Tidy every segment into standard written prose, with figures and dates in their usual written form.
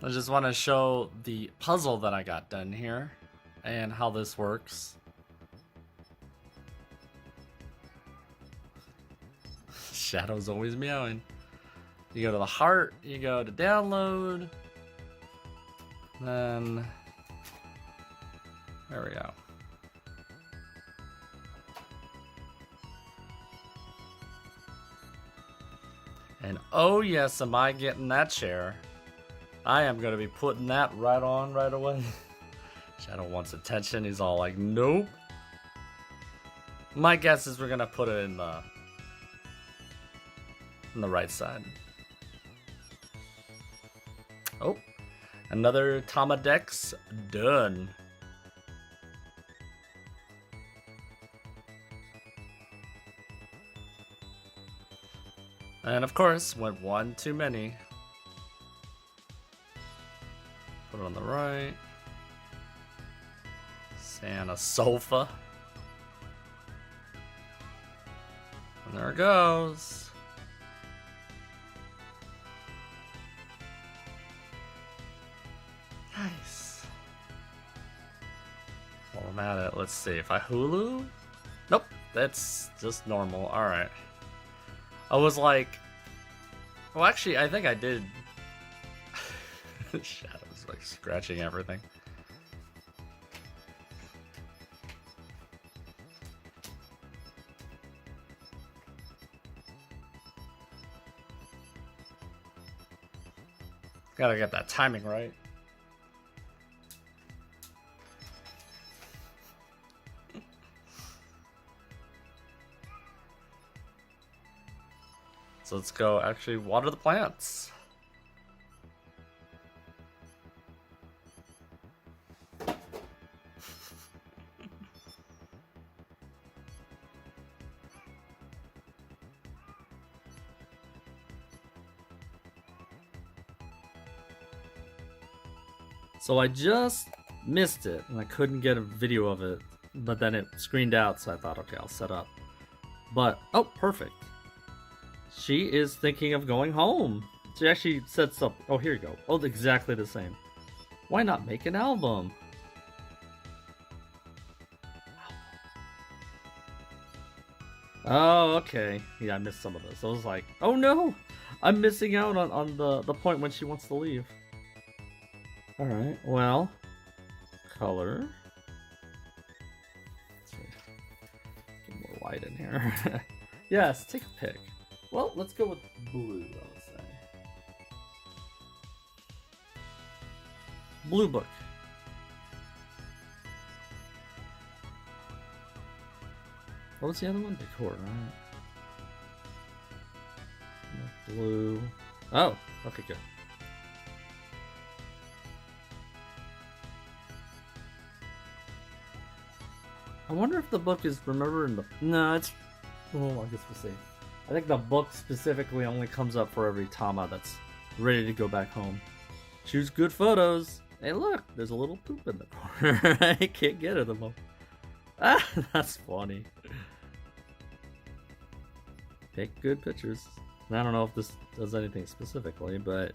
I just want to show the puzzle that I got done here and how this works. Shadow's always meowing. You go to the heart, you go to download, then there we go. And oh yes, am I getting that chair. I am going to be putting that right on right away. Shadow wants attention. He's all like, nope. My guess is we're going to put it in the right side. Oh, another Tamadex done. And of course, went one too many. Put it on the right. Santa sofa. And there it goes. Nice. While I'm at it, let's see. If I Hulu? Nope, that's just normal. Alright. I was like... Well, actually, I think I did. Shadow's like scratching everything. Gotta get that timing right. So let's go actually water the plants. So I just missed it and I couldn't get a video of it, but then it screened out, so I thought, okay, I'll set up. But, oh, perfect. She is thinking of going home. She actually said something. Oh, here you go. Oh, exactly the same. Why not make an album? Oh, okay. Yeah, I missed some of this. I was like, oh no! I'm missing out on the point when she wants to leave. Alright, well. Color. Let's see. Get more white in here. Yes, take a pick. Well, let's go with blue, I would say. Blue book. What was the other one? Decor, right? Blue. Oh, okay, good. I wonder if the book is, remember in the... No, it's... Well, I guess we'll see. I think the book specifically only comes up for every Tama that's ready to go back home. Choose good photos. Hey, look, there's a little poop in the corner. I can't get it them. Ah, that's funny. Pick good pictures. I don't know if this does anything specifically, but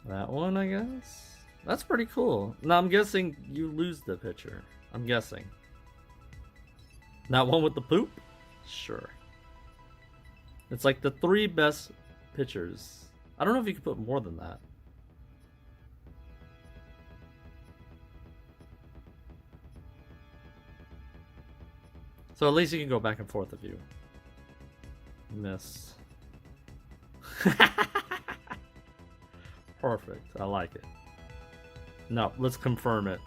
that one, I guess. That's pretty cool. Now I'm guessing you lose the picture. I'm guessing. That one with the poop? Sure. It's like the 3 best pictures. I don't know if you could put more than that. So at least you can go back and forth if you miss. Perfect. I like it. No, let's confirm it.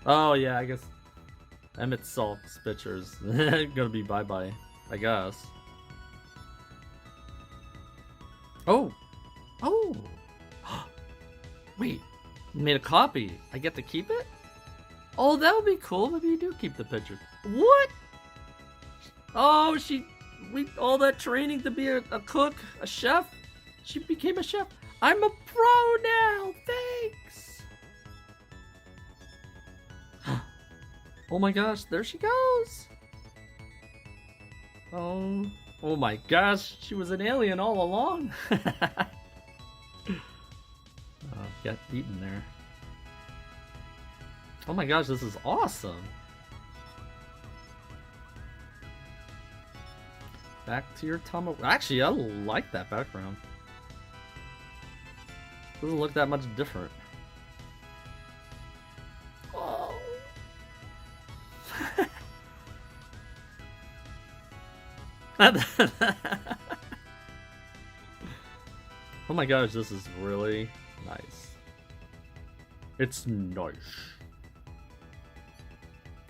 Oh yeah, I guess Emmett Salk's pictures gonna be bye-bye, I guess. Oh! Oh! Wait, you made a copy. I get to keep it? Oh, that would be cool. Maybe you do keep the picture. What? Oh, all that training to be a cook, a chef. She became a chef. I'm a pro now. Thanks. Oh my gosh, there she goes. Oh, Oh my gosh, she was an alien all along. Got eaten there. Oh my gosh, this is awesome. Back to your Tamagotchi. Actually, I like that background. Doesn't look that much different. Oh. Oh my gosh, this is really nice. It's nice.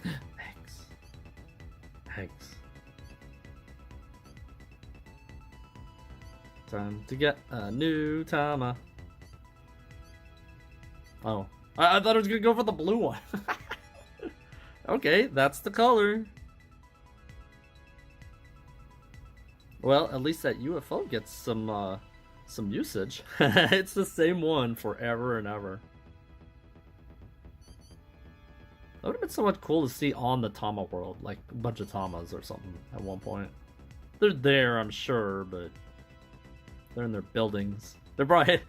Thanks. Thanks. Time to get a new Tama. Oh. I thought I was gonna go for the blue one. Okay, that's the color. Well, at least that UFO gets some usage. It's the same one forever and ever. That would have been so much cool to see on the Tama world, like a bunch of Tamas or something at one point. They're there, I'm sure, but they're in their buildings. They're probably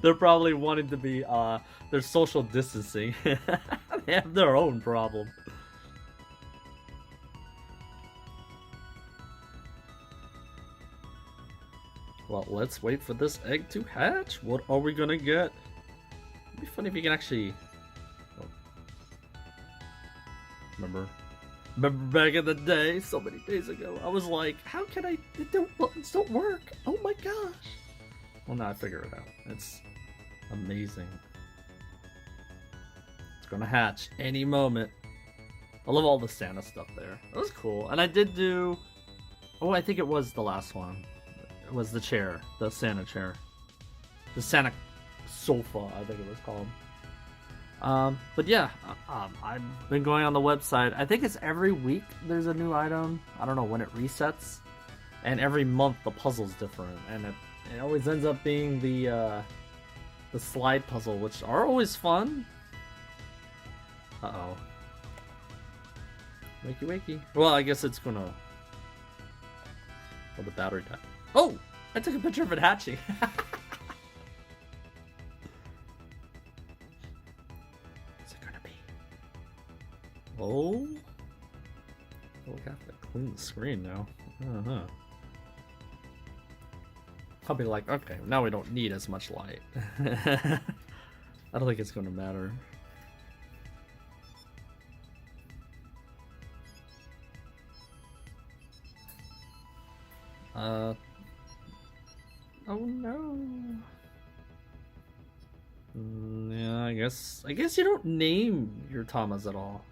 they're probably wanting to be they're social distancing. They have their own problem. Well, let's wait for this egg to hatch. What are we gonna get? It'd be funny if you can actually... Oh. Remember back in the day, so many days ago, I was like, how can I... buttons don't work! Oh my gosh! Well, now I figure it out. It's amazing. It's gonna hatch any moment. I love all the Santa stuff there. That was cool. And I did do... Oh, I think it was the last one. It was the chair. The Santa chair. The Santa sofa, I think it was called. But yeah, I've been going on the website. I think it's every week there's a new item. I don't know when it resets. And every month the puzzle's different. And it always ends up being the slide puzzle, which are always fun. Uh-oh. Wakey wakey. Well, I guess it's gonna... Oh, the battery died. Oh! I took a picture of it hatching. What's it gonna be? Oh? Oh, we have to clean the screen now. Uh-huh. I'll be like, okay, now we don't need as much light. I don't think it's gonna matter. Oh no. Yeah, I guess you don't name your Tamas at all.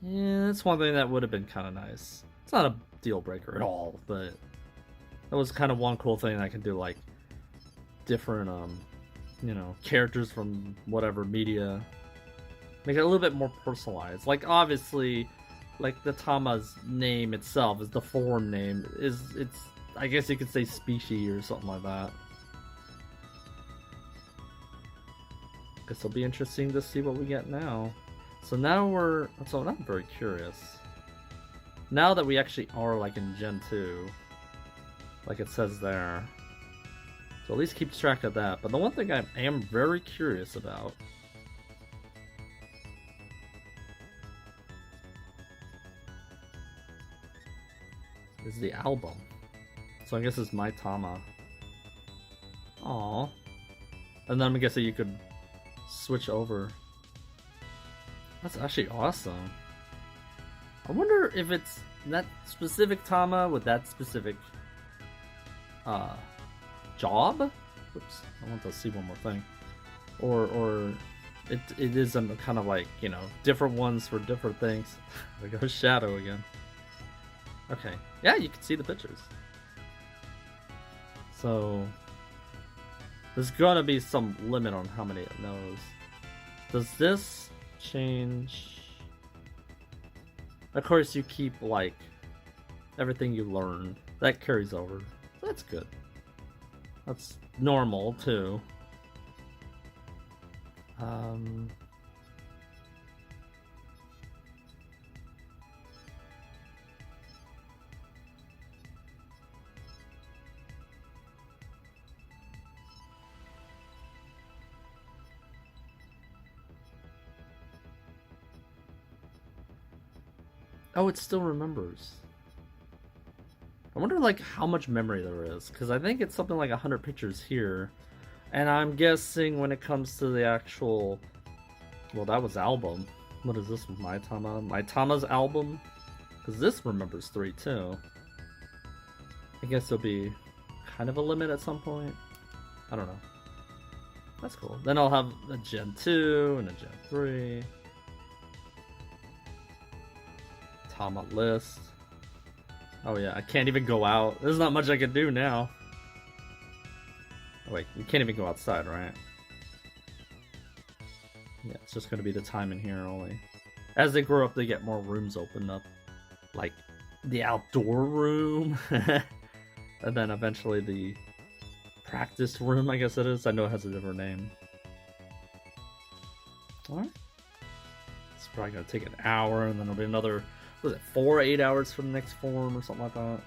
Yeah, that's one thing that would have been kind of nice. It's not a deal breaker at all, but that was kind of one cool thing I can do, like different you know, characters from whatever media. Make it a little bit more personalized. Like obviously, like the Tama's name itself is the form name. It's I guess you could say species or something like that. Guess it'll be interesting to see what we get now. So now I'm very curious. Now that we actually are like in Gen 2, like it says there. So at least keep track of that. But the one thing I am very curious about is the album. So I guess it's my Tama. Aww. And then I'm guessing you could switch over. That's actually awesome. I wonder if it's that specific Tama with that specific job? Oops, I want to see one more thing. Or it is kind of like, you know, different ones for different things. There goes Shadow again. Okay. Yeah, you can see the pictures. So there's gonna be some limit on how many it knows. Does this change? Of course you keep like everything you learned. That carries over. That's good. That's normal too. Oh, it still remembers. I wonder like how much memory there is, because I think it's something like 100 pictures here. And I'm guessing when it comes to the actual... Well, that was album. What is this one? My Tama's album? Because this remembers 3 too. I guess there'll be kind of a limit at some point. I don't know. That's cool. Then I'll have a Gen 2 and a Gen 3. Tama list. Oh yeah, I can't even go out. There's not much I can do now. Oh wait, you can't even go outside, right? Yeah, it's just gonna be the time in here only. As they grow up, they get more rooms opened up. Like, the outdoor room. And then eventually the practice room, I guess it is. I know it has a different name. Alright. It's probably gonna take an hour, and then it'll be another, what was it, 4 or 8 hours for the next form or something like that.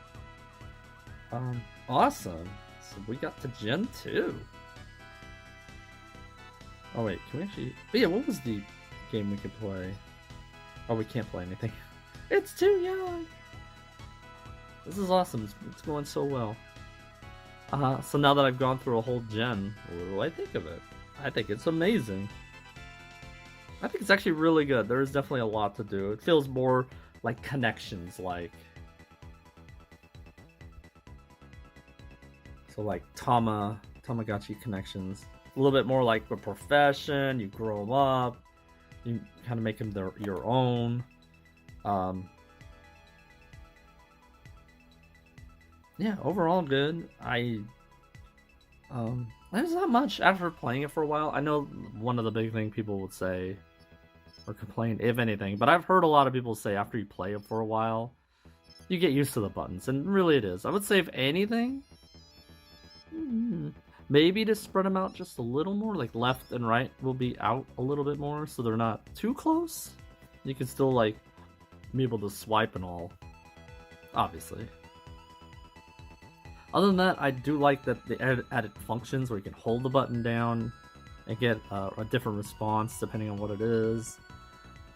Awesome. So we got to Gen 2. Oh wait, can we actually... But yeah, what was the game we could play? Oh, we can't play anything. It's too young! This is awesome. It's going so well. So now that I've gone through a whole gen, what do I think of it? I think it's amazing. I think it's actually really good. There is definitely a lot to do. It feels more like connections, like... So like Tamagotchi connections. A little bit more like a profession, you grow them up, you kind of make them your own. Yeah, overall good. There's not much after playing it for a while. I know one of the big things people would say or complain, if anything, but I've heard a lot of people say after you play it for a while, you get used to the buttons, and really it is. I would say if anything, maybe to spread them out just a little more, like left and right will be out a little bit more, so they're not too close. You can still like be able to swipe and all, obviously. Other than that, I do like that the added functions where you can hold the button down and get a different response depending on what it is.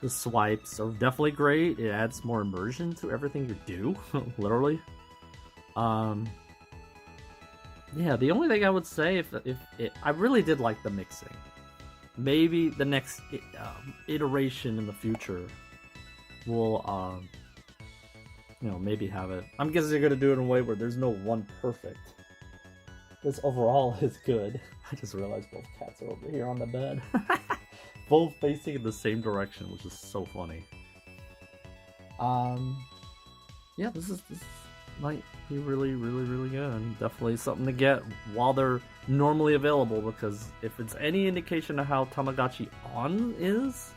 The swipes are definitely great. It adds more immersion to everything you do, literally. Yeah, the only thing I would say, I really did like the mixing. Maybe the next iteration in the future will, maybe have it. I'm guessing they're gonna do it in a way where there's no one perfect. This overall is good. I just realized both cats are over here on the bed. Both facing in the same direction, which is so funny. Yeah, this might be really, really, really good. And definitely something to get while they're normally available, because if it's any indication of how Tamagotchi On is,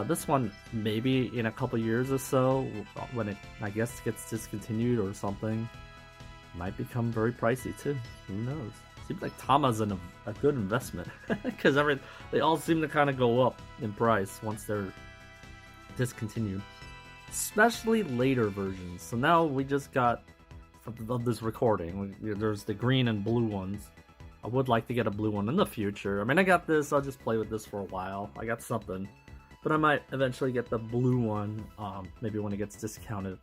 this one, maybe in a couple years or so, when it, I guess, gets discontinued or something, might become very pricey too. Who knows? Seems like Tama's a good investment, because they all seem to kind of go up in price once they're discontinued. Especially later versions. So now we just got, of this recording, there's the green and blue ones. I would like to get a blue one in the future. I mean, I got this, I'll just play with this for a while. I got something. But I might eventually get the blue one, maybe when it gets discounted.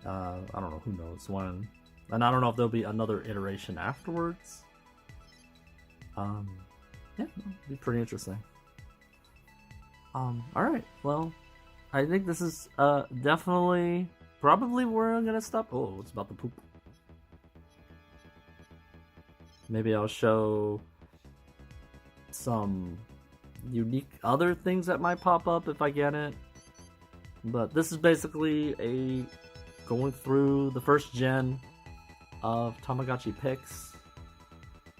I don't know, who knows when. And I don't know if there'll be another iteration afterwards. Yeah, it'll be pretty interesting. Alright, well, I think this is definitely, probably where I'm gonna stop. Oh, it's about to poop. Maybe I'll show some unique other things that might pop up if I get it. But this is basically going through the first gen of Tamagotchi Pix.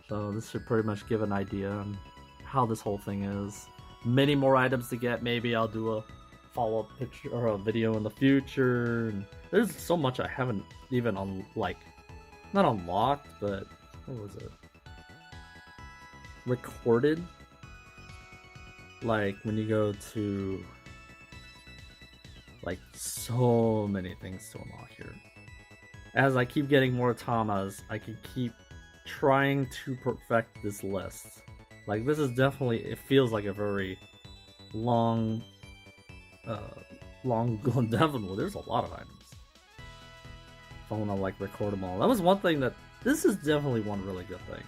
So this should pretty much give an idea on how this whole thing is. Many more items to get. Maybe I'll do a follow-up picture or a video in the future. And there's so much I haven't even not unlocked, but what was it? Recorded. Like when you go to so many things to unlock here. As I keep getting more Tamas, I can keep trying to perfect this list. Like this is definitely, it feels like a very long long gone definitely. There's a lot of items. If I want to like record them all. That was one thing that this is definitely one really good thing.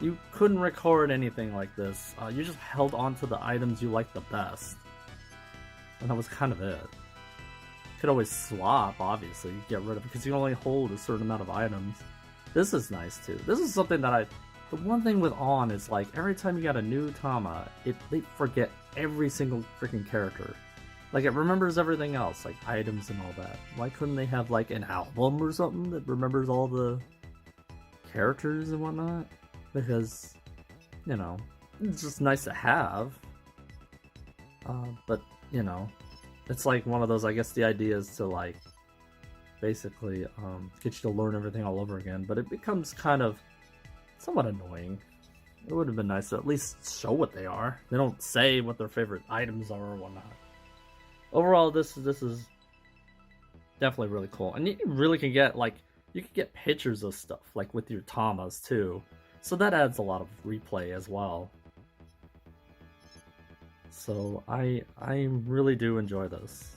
You couldn't record anything like this. You just held on to the items you liked the best. And that was kind of it. You could always swap, obviously, get rid of it, because you only hold a certain amount of items. This is nice too. This is something that the one thing with On is like every time you got a new Tama, they forget every single freaking character. Like it remembers everything else, like items and all that. Why couldn't they have like an album or something that remembers all the characters and whatnot? Because, you know, it's just nice to have. But, you know, it's like one of those, I guess the idea is to like basically get you to learn everything all over again, but it becomes kind of somewhat annoying. It would have been nice to at least show what they are. They don't say what their favorite items are or whatnot. Overall, this is definitely really cool, and you really can get like you can get pictures of stuff like with your Tamas too, so that adds a lot of replay as well. So I really do enjoy this.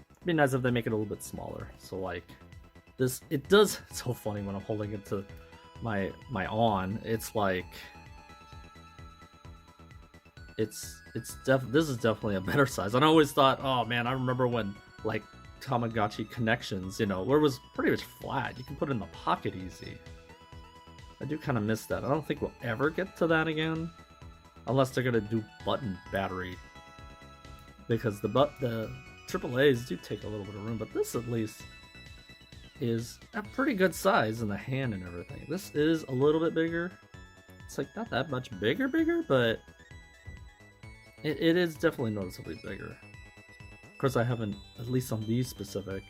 It'd be nice if they make it a little bit smaller. So like this, it does. It's so funny when I'm holding it to my On. It's like this is definitely a better size. And I always thought, oh man, I remember when like Tamagotchi Connections, you know, where it was pretty much flat. You can put it in the pocket easy. I do kind of miss that. I don't think we'll ever get to that again, unless they're gonna do button battery, because the AAAs do take a little bit of room, but this at least is a pretty good size in the hand and everything. This is a little bit bigger. It's like not that much bigger, but it is definitely noticeably bigger. Of course, I haven't, at least on these specific,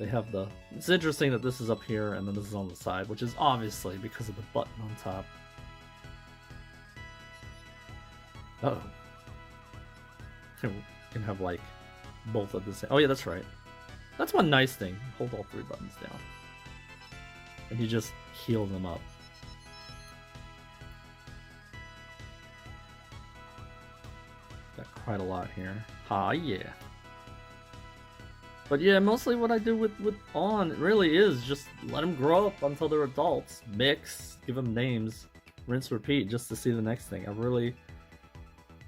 they have the... It's interesting that this is up here and then this is on the side, which is obviously because of the button on top. Uh-oh. You can have, like, both of the same... Oh yeah, that's right. That's one nice thing. Hold all three buttons down. And you just heal them up. Got quite a lot here. Ah, yeah. But yeah, mostly what I do with On really is just let them grow up until they're adults. Mix, give them names, rinse, repeat, just to see the next thing.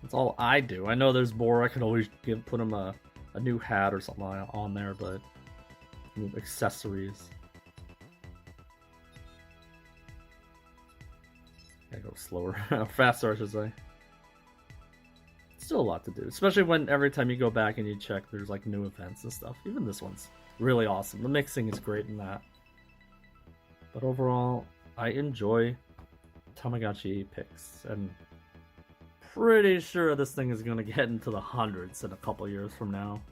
That's all I do. I know there's more. I could always put them a new hat or something on there, but new accessories. Gotta go slower, faster, I should say. Still a lot to do, especially when every time you go back and you check, there's like new events and stuff. Even this one's really awesome. The mixing is great in that. But overall, I enjoy Tamagotchi Pix, and pretty sure this thing is going to get into the hundreds in a couple years from now.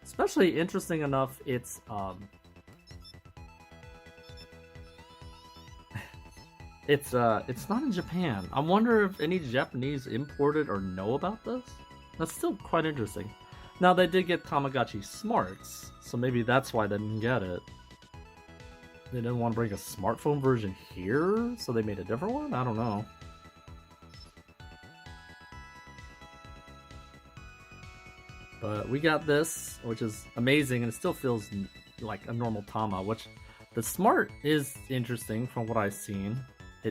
Especially interesting enough, it's not in Japan. I wonder if any Japanese imported or know about this. That's still quite interesting. Now they did get Tamagotchi Smarts, so maybe that's why they didn't get it. They didn't want to bring a smartphone version here, so they made a different one? I don't know. But we got this, which is amazing, and it still feels like a normal Tama, which the Smart is interesting from what I've seen.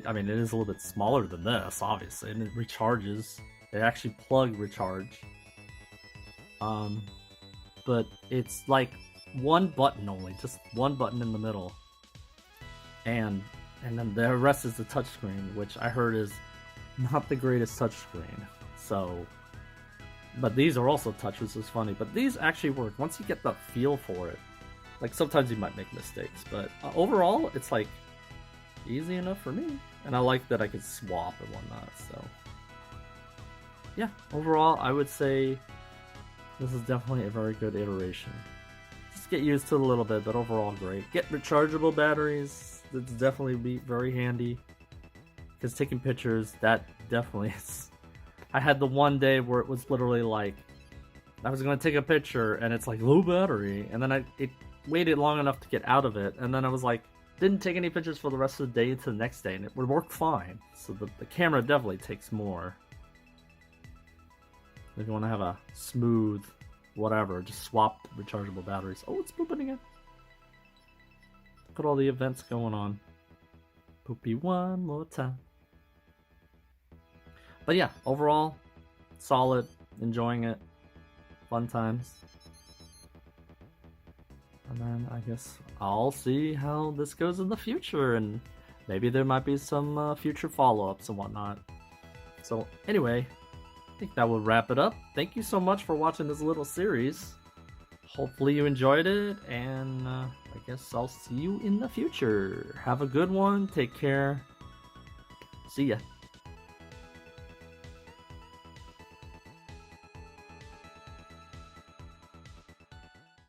I mean, it is a little bit smaller than this, obviously, and it recharges. They actually plug recharge. But it's like one button only, just one button in the middle. And then the rest is the touchscreen, which I heard is not the greatest touchscreen. So, but these are also touch, which is funny. But these actually work once you get the feel for it. Like sometimes you might make mistakes, but overall, it's like easy enough for me, and I like that I could swap and whatnot. So yeah, overall I would say this is definitely a very good iteration. Just get used to it a little bit, but overall great. Get rechargeable batteries. That's definitely be very handy, because taking pictures, that definitely is. I had the one day where it was literally like I was going to take a picture and it's like low battery, and then it waited long enough to get out of it, and then I was like, didn't take any pictures for the rest of the day to the next day, and it would work fine. So the camera definitely takes more. If you want to have a smooth, whatever, just swap rechargeable batteries. Oh, it's pooping again. Look at all the events going on. Poopy one more time. But yeah, overall, solid. Enjoying it. Fun times. And then I guess I'll see how this goes in the future, and maybe there might be some future follow-ups and whatnot. So anyway, I think that will wrap it up. Thank you so much for watching this little series. Hopefully you enjoyed it, and I guess I'll see you in the future. Have a good one. Take care. See ya.